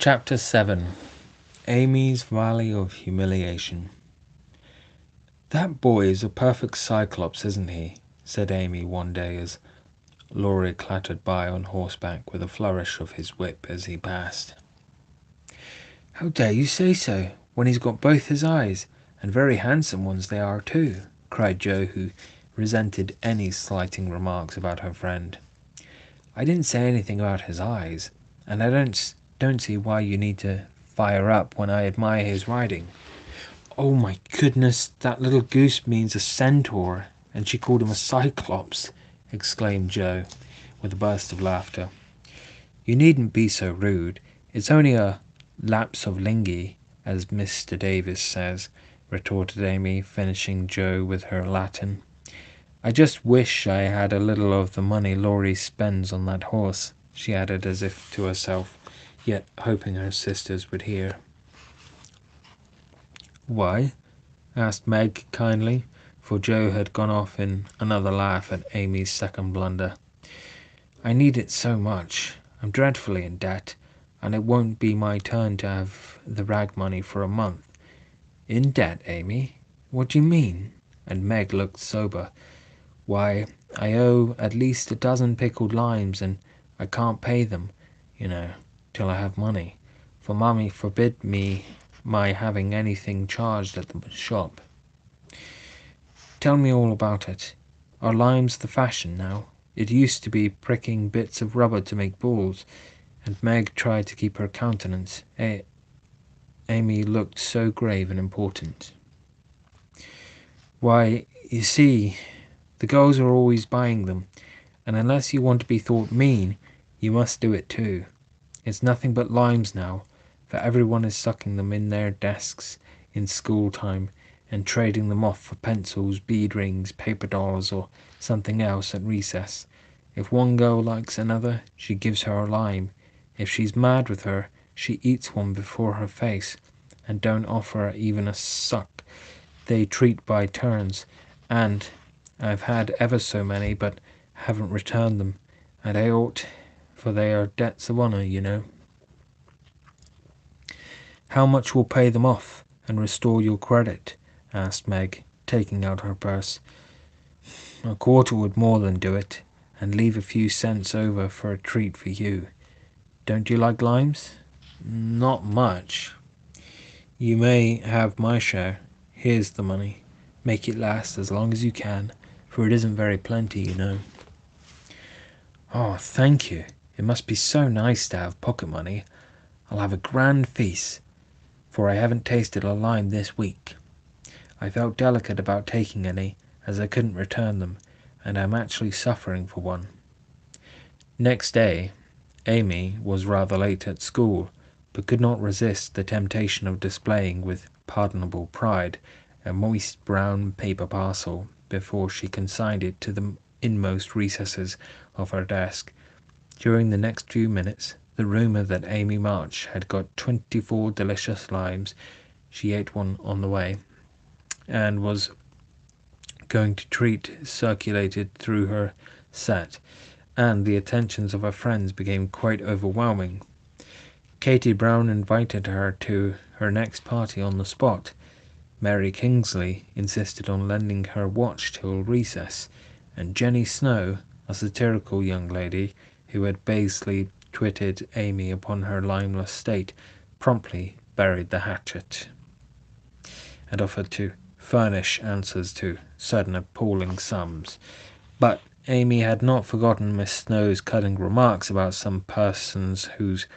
Chapter 7. Amy's Valley of Humiliation. "That boy is a perfect Cyclops, isn't he?" said Amy one day as Laurie clattered by on horseback with a flourish of his whip as he passed. "How dare you say so, when he's got both his eyes, and very handsome ones they are too," cried Jo, who resented any slighting remarks about her friend. "I didn't say anything about his eyes, and I don't see why you need to fire up when I admire his riding." "Oh my goodness, that little goose means a centaur, and she called him a cyclops!" exclaimed Jo, with a burst of laughter. "You needn't be so rude. It's only a lapse of linguae, as Mr. Davis says," retorted Amy, finishing Jo with her Latin. "I just wish I had a little of the money Laurie spends on that horse," she added as if to herself, yet hoping her sisters would hear. "Why?" asked Meg kindly, for Jo had gone off in another laugh at Amy's second blunder. "I need it so much. I'm dreadfully in debt, and it won't be my turn to have the rag money for a month." "In debt, Amy? What do you mean?" And Meg looked sober. "Why, I owe at least a dozen pickled limes, and I can't pay them, you know, till I have money, for Mummy forbid me my having anything charged at the shop." "Tell me all about it. Are limes the fashion now? It used to be pricking bits of rubber to make balls," and Meg tried to keep her countenance. Amy looked so grave and important. "Why, you see, the girls are always buying them, and unless you want to be thought mean, you must do it too. It's nothing but limes now, for everyone is sucking them in their desks in school time, and trading them off for pencils, bead rings, paper dolls, or something else at recess. If one girl likes another, she gives her a lime. If she's mad with her, she eats one before her face, and don't offer her even a suck. They treat by turns, and I've had ever so many, but haven't returned them, and I ought, for they are debts of honor, you know." "How much will pay them off and restore your credit?" asked Meg, taking out her purse. "A quarter would more than do it, and leave a few cents over for a treat for you. Don't you like limes?" "Not much." "You may have my share. Here's the money. Make it last as long as you can, for it isn't very plenty, you know." "Oh, thank you. It must be so nice to have pocket money. I'll have a grand feast, for I haven't tasted a lime this week. I felt delicate about taking any, as I couldn't return them, and I'm actually suffering for one." Next day, Amy was rather late at school, but could not resist the temptation of displaying with pardonable pride a moist brown paper parcel before she consigned it to the inmost recesses of her desk. During the next few minutes, the rumour that Amy March had got 24 delicious limes, she ate one on the way, and was going to treat circulated through her set, and the attentions of her friends became quite overwhelming. Katie Brown invited her to her next party on the spot. Mary Kingsley insisted on lending her watch till recess, and Jenny Snow, a satirical young lady who had basely twitted Amy upon her limeless state, promptly buried the hatchet, and offered to furnish answers to certain appalling sums. But Amy had not forgotten Miss Snow's cutting remarks about some persons whose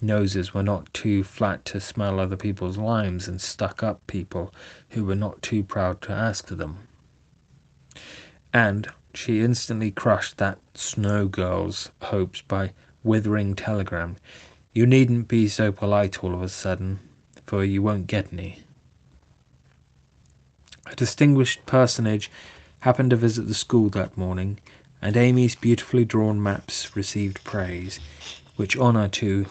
noses were not too flat to smell other people's limes, and stuck-up people who were not too proud to ask for them. And she instantly crushed that Snow girl's hopes by withering telegram, "You needn't be so polite all of a sudden, for you won't get any." A distinguished personage happened to visit the school that morning, and Amy's beautifully drawn maps received praise, which honour to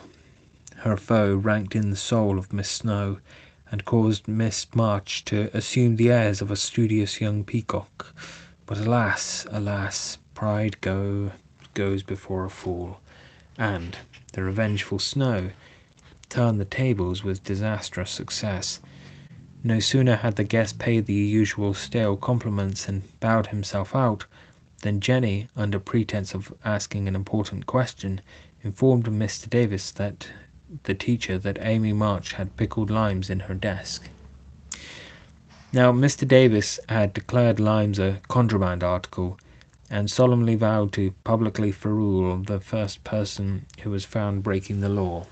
her foe ranked in the soul of Miss Snow, and caused Miss March to assume the airs of a studious young peacock. But alas, alas, pride goes before a fall, and the revengeful Snow, turned the tables with disastrous success. No sooner had the guest paid the usual stale compliments and bowed himself out, than Jenny, under pretence of asking an important question, informed Mr. Davis that the teacher that Amy March had pickled limes in her desk. Now, Mr. Davis had declared limes a contraband article, and solemnly vowed to publicly ferule the first person who was found breaking the law.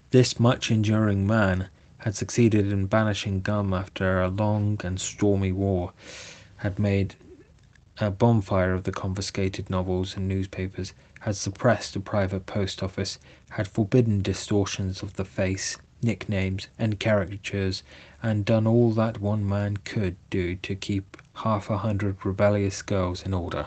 This much-enduring man had succeeded in banishing gum after a long and stormy war, had made a bonfire of the confiscated novels and newspapers, had suppressed a private post office, had forbidden distortions of the face, nicknames, and caricatures, and done all that one man could do to keep 100 rebellious girls in order.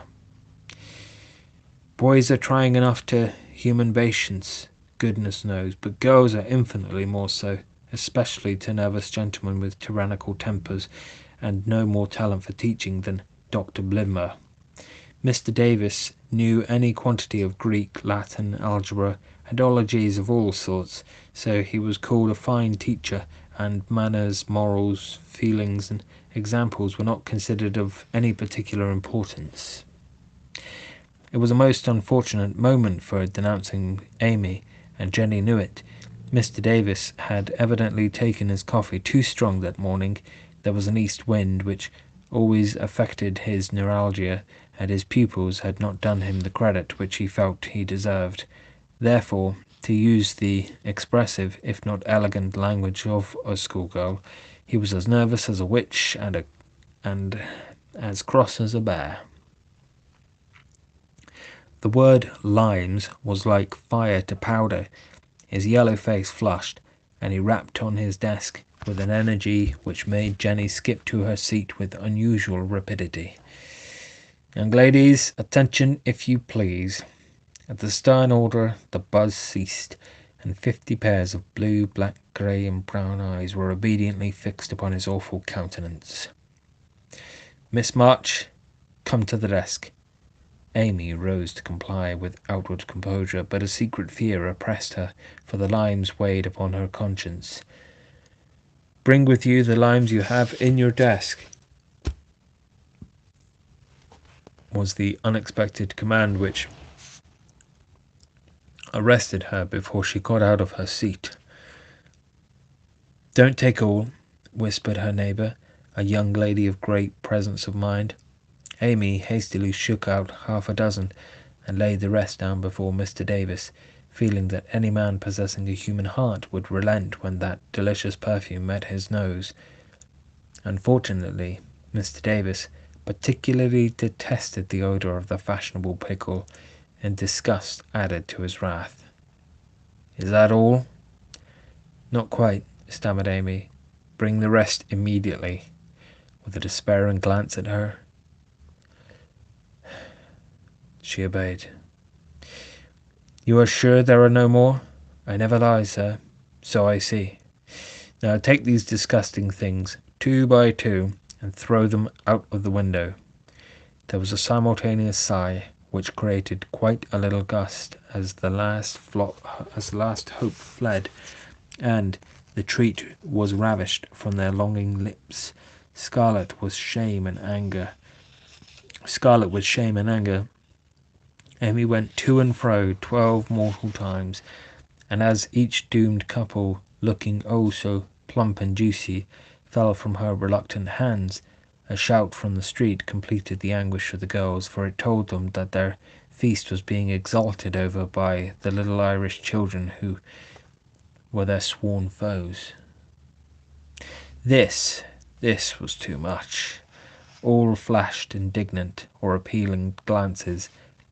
Boys are trying enough to human patience, goodness knows, but girls are infinitely more so, especially to nervous gentlemen with tyrannical tempers, and no more talent for teaching than Dr. Blimber. Mr. Davis knew any quantity of Greek, Latin, algebra, and ologies of all sorts, so he was called a fine teacher, and manners, morals, feelings, and examples were not considered of any particular importance. It was a most unfortunate moment for denouncing Amy, and Jenny knew it. Mr. Davis had evidently taken his coffee too strong that morning. There was an east wind, which always affected his neuralgia, and his pupils had not done him the credit which he felt he deserved. Therefore, to use the expressive, if not elegant, language of a schoolgirl, he was as nervous as a witch and as cross as a bear. The word limes was like fire to powder. His yellow face flushed, and he rapped on his desk with an energy which made Jenny skip to her seat with unusual rapidity. "Young ladies, attention if you please." At the stern order the buzz ceased, and 50 pairs of blue, black, grey, and brown eyes were obediently fixed upon his awful countenance. "Miss March, come to the desk." Amy rose to comply with outward composure, but a secret fear oppressed her, for the limes weighed upon her conscience. "Bring with you the limes you have in your desk," was the unexpected command which arrested her before she got out of her seat. "Don't take all," whispered her neighbour, a young lady of great presence of mind. Amy hastily shook out half a dozen, and laid the rest down before Mr. Davis, feeling that any man possessing a human heart would relent when that delicious perfume met his nose. Unfortunately, Mr. Davis particularly detested the odour of the fashionable pickle, and disgust added to his wrath. "Is that all?" "Not quite," stammered Amy. "Bring the rest immediately," with a despairing glance at her. She obeyed. "You are sure there are no more?" "I never lie, sir." "So I see. Now take these disgusting things, 2 by 2, and throw them out of the window." There was a simultaneous sigh, which created quite a little gust as the last hope fled, and the treat was ravished from their longing lips. Scarlet with shame and anger, Amy went to and fro 12 mortal times, and as each doomed couple, looking oh so plump and juicy, fell from her reluctant hands, a shout from the street completed the anguish of the girls, for it told them that their feast was being exulted over by the little Irish children who were their sworn foes. This was too much. All flashed indignant or appealing glances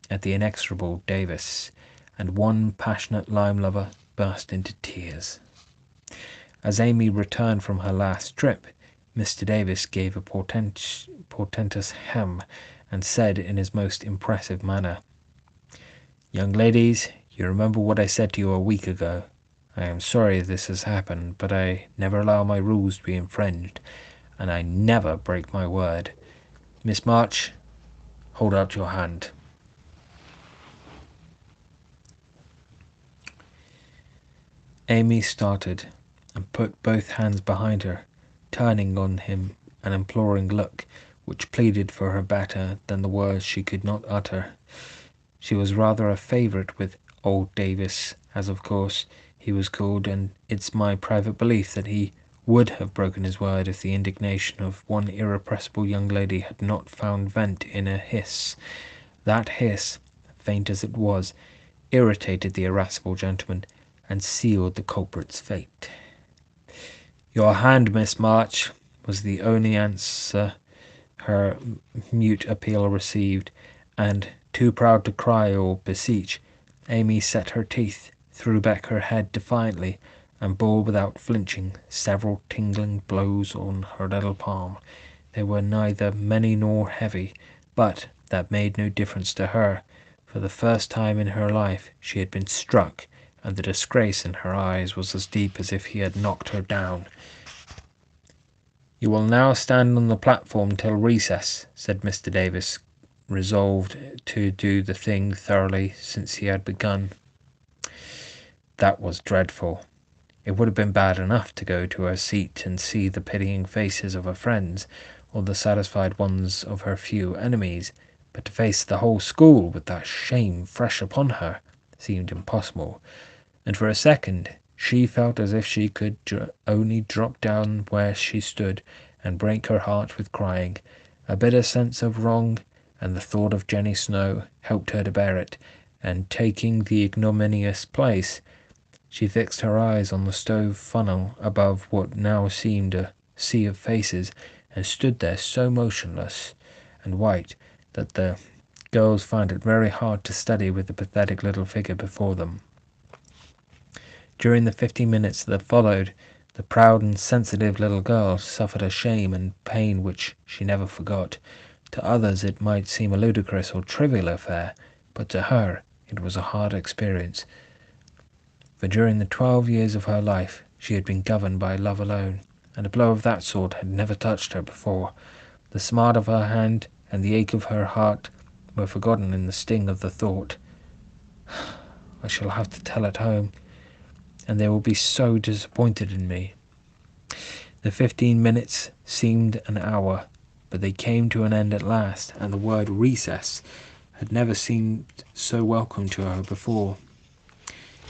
at the inexorable Davis, and one passionate lime lover burst into tears. As Amy returned from her last trip, Mr. Davis gave a portentous hem, and said in his most impressive manner, "Young ladies, you remember what I said to you a week ago. I am sorry this has happened, but I never allow my rules to be infringed, and I never break my word. Miss March, hold out your hand." Amy started and put both hands behind her, turning on him an imploring look which pleaded for her better than the words she could not utter. She was rather a favourite with old Davis, as of course he was called, and it's my private belief that he would have broken his word if the indignation of one irrepressible young lady had not found vent in a hiss. That hiss, faint as it was, irritated the irascible gentleman and sealed the culprit's fate. "Your hand, Miss March," was the only answer her mute appeal received, and, too proud to cry or beseech, Amy set her teeth, threw back her head defiantly, and bore without flinching several tingling blows on her little palm. They were neither many nor heavy, but that made no difference to her. For the first time in her life she had been struck, and the disgrace in her eyes was as deep as if he had knocked her down. "You will now stand on the platform till recess," said Mr. Davis, resolved to do the thing thoroughly since he had begun. That was dreadful. It would have been bad enough to go to her seat and see the pitying faces of her friends, or the satisfied ones of her few enemies, but to face the whole school with that shame fresh upon her seemed impossible, and for a second she felt as if she could only drop down where she stood and break her heart with crying. A bitter sense of wrong and the thought of Jenny Snow helped her to bear it, and taking the ignominious place, she fixed her eyes on the stove funnel above what now seemed a sea of faces, and stood there so motionless and white that the girls found it very hard to study with the pathetic little figure before them. During the 15 minutes that followed, the proud and sensitive little girl suffered a shame and pain which she never forgot. To others it might seem a ludicrous or trivial affair, but to her it was a hard experience. For during the 12 years of her life she had been governed by love alone, and a blow of that sort had never touched her before. The smart of her hand and the ache of her heart were forgotten in the sting of the thought, "I shall have to tell at home, and they will be so disappointed in me." The 15 minutes seemed an hour, but they came to an end at last, and the word recess had never seemed so welcome to her before.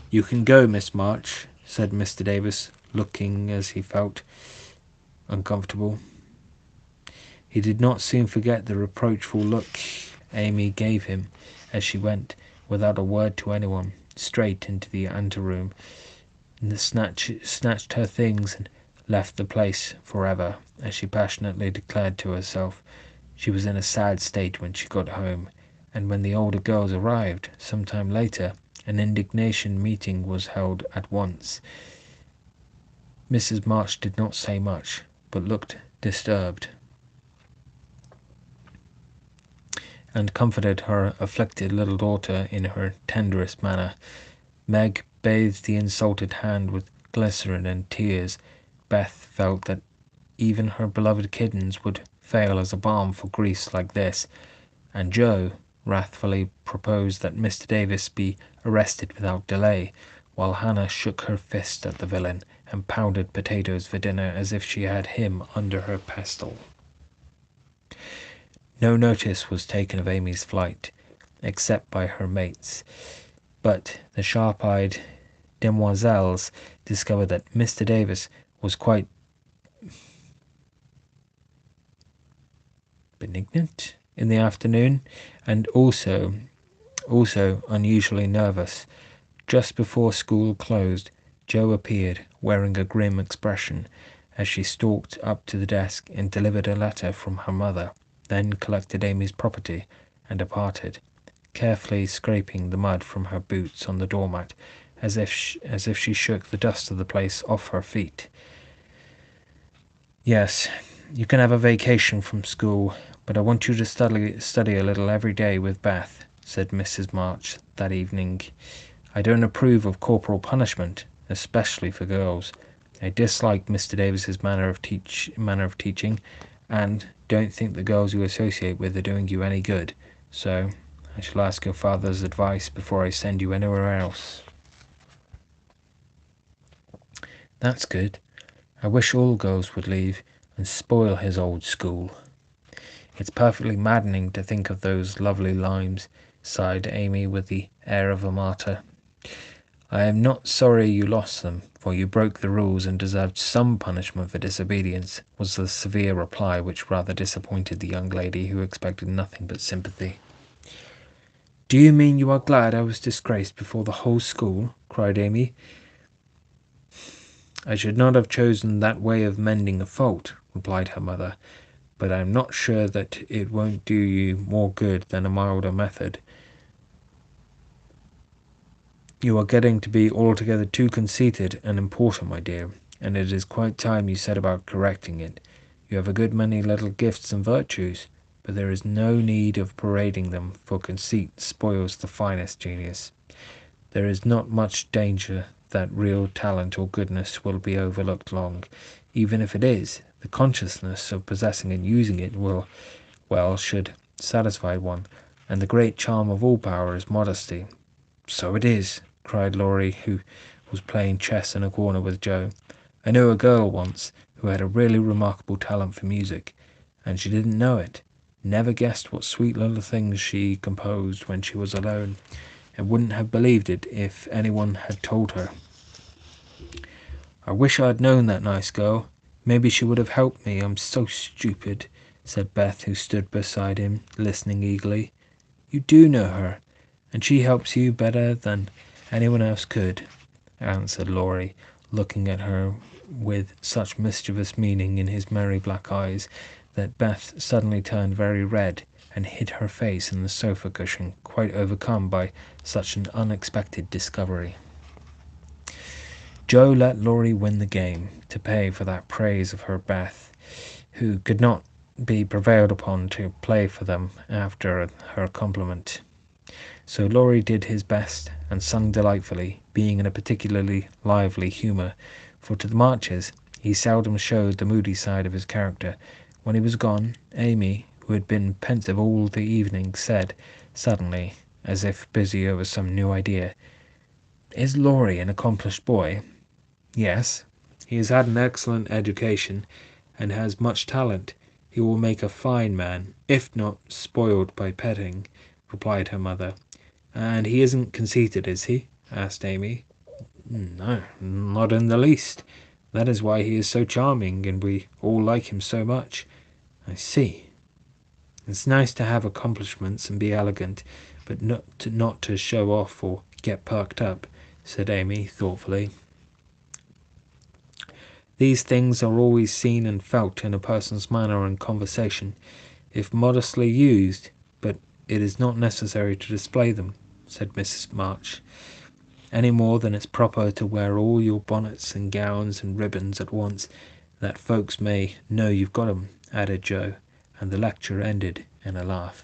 "You can go, Miss March," said Mr. Davis, looking, as he felt, uncomfortable. He did not soon forget the reproachful look Amy gave him as she went, without a word to anyone, straight into the anteroom, and snatched her things and left the place forever, as she passionately declared to herself. She was in a sad state when she got home, and when the older girls arrived, some time later, an indignation meeting was held at once. Mrs. March did not say much, but looked disturbed, and comforted her afflicted little daughter in her tenderest manner. Meg bathed the insulted hand with glycerin and tears. Beth felt that even her beloved kittens would fail as a balm for griefs like this, and Joe wrathfully proposed that Mr. Davis be arrested without delay, while Hannah shook her fist at the villain and pounded potatoes for dinner as if she had him under her pestle. No notice was taken of Amy's flight, except by her mates, but the sharp-eyed demoiselles discovered that Mr. Davis was quite benignant in the afternoon, and also unusually nervous. Just before school closed, Jo appeared, wearing a grim expression, as she stalked up to the desk and delivered a letter from her mother, then collected Amy's property and departed, carefully scraping the mud from her boots on the doormat, as if she shook the dust of the place off her feet. "Yes, you can have a vacation from school, but I want you to study a little every day with Beth," said Mrs. March that evening. "I don't approve of corporal punishment, especially for girls. I dislike Mr. Davis's manner of teaching, and don't think the girls you associate with are doing you any good. So I shall ask your father's advice before I send you anywhere else." That's good. I wish all girls would leave and spoil his old school. It's perfectly maddening to think of those lovely limes, sighed Amy with the air of a martyr. I am not sorry you lost them, for you broke the rules and deserved some punishment for disobedience, was the severe reply, which rather disappointed the young lady, who expected nothing but sympathy. Do you mean you are glad I was disgraced before the whole school? Cried Amy. I should not have chosen that way of mending a fault, replied her mother, but I am not sure that it won't do you more good than a milder method. You are getting to be altogether too conceited and important, my dear, and it is quite time you set about correcting it. You have a good many little gifts and virtues, but there is no need of parading them, for conceit spoils the finest genius. There is not much danger that real talent or goodness will be overlooked long. Even if it is, the consciousness of possessing and using it should satisfy one, and the great charm of all power is modesty. So it is, cried Laurie, who was playing chess in a corner with Joe. I knew a girl once who had a really remarkable talent for music, and she didn't know it. Never guessed what sweet little things she composed when she was alone, and wouldn't have believed it if anyone had told her. I wish I'd known that nice girl. Maybe she would have helped me. I'm so stupid, said Beth, who stood beside him, listening eagerly. You do know her, and she helps you better than anyone else could, answered Laurie, looking at her with such mischievous meaning in his merry black eyes that Beth suddenly turned very red and hid her face in the sofa cushion, quite overcome by such an unexpected discovery. Joe let Laurie win the game, to pay for that praise of her Beth, who could not be prevailed upon to play for them after her compliment. So Laurie did his best and sung delightfully, being in a particularly lively humour, for to the Marches he seldom showed the moody side of his character. When he was gone, Amy, who had been pensive all the evening, said suddenly, as if busy over some new idea, "Is Laurie an accomplished boy?" "Yes. He has had an excellent education, and has much talent. He will make a fine man, if not spoiled by petting," replied her mother. "And he isn't conceited, is he?" asked Amy. "No, not in the least. That is why he is so charming, and we all like him so much." "I see. It's nice to have accomplishments and be elegant, but not to show off or get perked up," said Amy thoughtfully. "These things are always seen and felt in a person's manner and conversation, if modestly used, but it is not necessary to display them," said Mrs. March, "any more than it's proper to wear all your bonnets and gowns and ribbons at once, that folks may know you've got 'em," added Joe, and the lecture ended in a laugh.